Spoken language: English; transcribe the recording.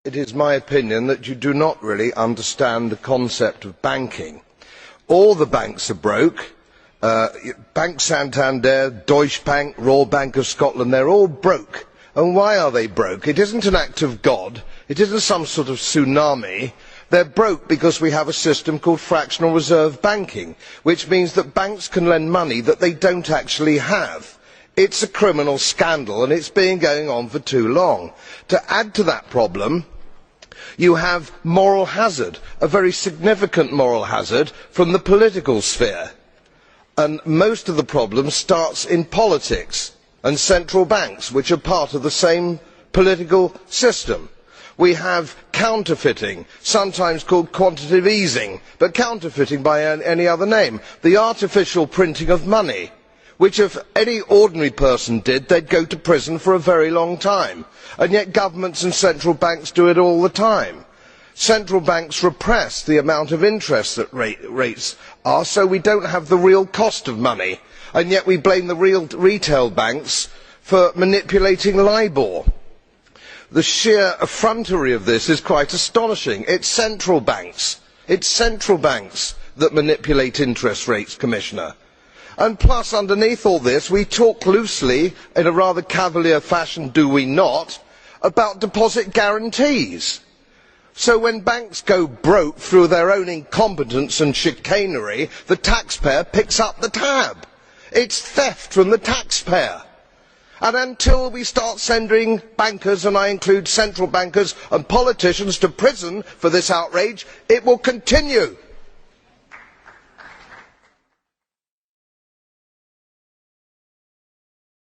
It is my opinion that you do not really understand the concept of banking. All the banks are broke. Bank Santander, Deutsche Bank, Royal Bank of Scotland, they are all broke. And why are they broke? It isn't an act of God. It isn't some sort of tsunami. They are broke because we have a system called fractional reserve banking, which means that banks can lend money that they do not actually have. It is a criminal scandal and it has been going on for too long. To add to that problem, you have moral hazard, a very significant moral hazard from the political sphere. And most of the problem starts in politics and central banks, which are part of the same political system. We have counterfeiting, sometimes called quantitative easing, but counterfeiting by any other name. The artificial printing of money, which if any ordinary person did, they would go to prison for a very long time. And yet governments and central banks do it all the time. Central banks repress the amount of interest that rates are, so we do not have the real cost of money. And yet we blame the real retail banks for manipulating LIBOR. The sheer effrontery of this is quite astonishing. It is central banks that manipulate interest rates, Commissioner. And plus, underneath all this, we talk loosely, in a rather cavalier fashion, do we not, about deposit guarantees. So when banks go broke through their own incompetence and chicanery, the taxpayer picks up the tab. It is theft from the taxpayer. And until we start sending bankers, and I include central bankers and politicians, to prison for this outrage, it will continue.